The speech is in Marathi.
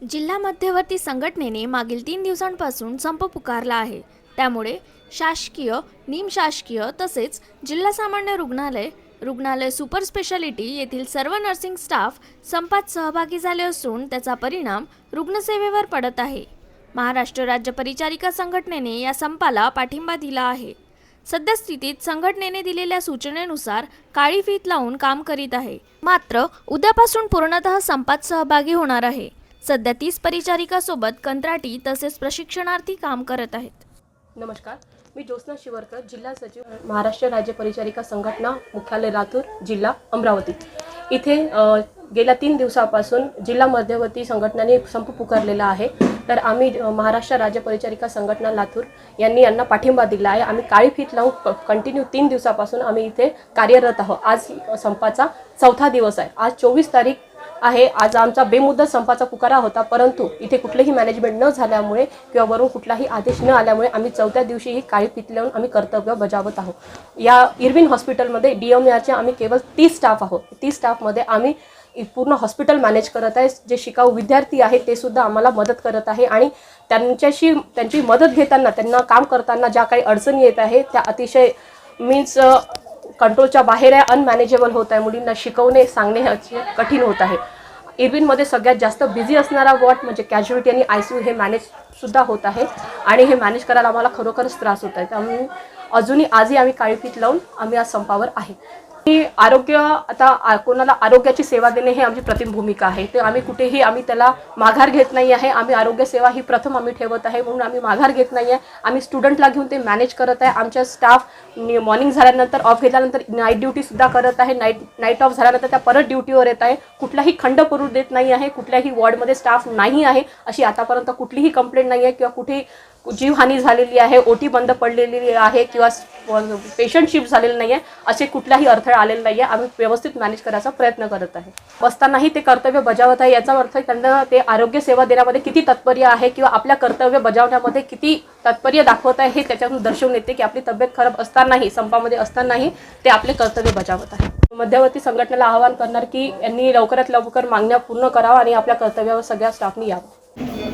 जिल्हा मध्यवर्ती संघटनेने मागील 3 दिवसांपासून संप पुकारला आहे। त्यामुळे शासकीय, निमशासकीय तसेच जिल्हा सामान्य रुग्णालय सुपर स्पेशालिटी येथील सर्व नर्सिंग स्टाफ संपात सहभागी झाले असून त्याचा परिणाम रुग्णसेवेवर पडत आहे। महाराष्ट्र राज्य परिचारिका संघटनेने या संपाला पाठिंबा दिला आहे। सद्यस्थितीत संघटनेने दिलेल्या सूचनेनुसार काळी फीत लावून काम करीत आहे। मात्र उद्यापासून पूर्णतः संपात सहभागी होणार आहे। सध्या 30 परिचारिका सोबत कंत्राटी तसेच प्रशिक्षणार्थी काम करत आहेत। नमस्कार, मी ज्योत्स्ना शिवरकर, जिल्हा सचिव, महाराष्ट्र राज्य परिचारिका संघटना, मुख्यालय लातूर, जिल्हा अमरावती। इथे गेल्या 3 दिवसापासून जिल्हा मध्यवर्ती संघटनेने संप पुकारलेला आहे। तर आम्ही महाराष्ट्र राज्य परिचारिका संघटना लातूर यांना पाठिंबा दिला आहे। आम्ही काळी फीत लावून कंटिन्यू 3 दिवसापासून आम्ही इथे कार्यरत आहोत। आज संपाचा 4था दिवस आहे। आज 24 तारीख आहे। आज आमचा बेमुदत संपाचा पुकारा होता, परंतु इथे कुठलेही मॅनेजमेंट न झाल्यामुळे किंवा वरून कुठलाही आदेश न आल्यामुळे आम्ही 4थ्या दिवशी ही काळी फीत लावून आम्ही कर्तव्य बजावत आहोत। या इरविन हॉस्पिटलमध्ये DMRचे आम्ही केवळ 30 स्टाफ आहोत। 30 स्टाफमध्ये आम्ही पूर्ण हॉस्पिटल मॅनेज करत आहे। जे शिकाऊ विद्यार्थी आहेत ते सुद्धा आम्हाला मदत करत आहे आणि त्यांची मदत घेताना, त्यांना काम करताना ज्या काही अडचणी येत आहे त्या अतिशय कंट्रोलच्या बाहेर आहे, अनमॅनेजेबल होत आहे। मुलींना शिकवणे सांगणे कठीण होत आहे। इरविनमध्ये सगळ्यात जास्त बिझी असणारा वॉर्ड म्हणजे कॅज्युअलिटी आणि ICU हे मॅनेज सुद्धा होत आहे आणि हे मॅनेज करायला आम्हाला खरोखरच त्रास होत आहे। त्यामुळे आजही आम्ही काळी फीत लावून आम्ही आज संपावर आहे। आरोग्य, आता कोणाला आरोग्याची सेवा देणे हे आमची प्रथम भूमिका आहे। ते आम्ही कुठेही त्याला माघार घेत नाही आहे। आम्ही आरोग्य सेवा ही प्रथम आम्ही ठेवत आहे, म्हणून आम्ही माघार घेत नाही आहे। आम्ही स्टुडंटला घेऊन ते मॅनेज करत आहे। आमच्या स्टाफ मॉर्निंग झाल्यानंतर, ऑफ घेतल्यानंतर नाईट ड्युटी सुद्धा करत आहे। नाईट ऑफ झाल्यानंतर त्या परत ड्युटीवर येत आहे। कुठलाही खंड पडू देत नाही आहे। कुठल्याही वॉर्डमध्ये स्टाफ नाही आहे अशी आतापर्यंत कुठलीही कंप्लेंट नाही आहे किंवा कुठे जीवहानी झालेली आहे, OT बंद पडलेली आहे किंवा पेशंट शिफ्ट झालेलं नाही आहे असे कुठलाही अडथळा आलेला नाही आहे। आम्ही व्यवस्थित मॅनेज करायचा प्रयत्न करत आहे। बसतानाही ते कर्तव्य बजावत आहे। याचा अर्थ त्यांना ते आरोग्य सेवा देण्यामध्ये किती तत्पर्य आहे किंवा आपल्या कर्तव्य बजावण्यामध्ये किती तत्पर्य दाखवत आहे हे त्याच्यातून दर्शवून येते की आपली तब्येत खराब असतानाही, संपामध्ये असतानाही ते आपले कर्तव्य बजावत आहे। मध्यवर्ती संघटनेला आवाहन करणार की यांनी लवकरात लवकर मागण्या पूर्ण करावा आणि आपल्या कर्तव्यावर सगळ्या स्टाफनी यावं।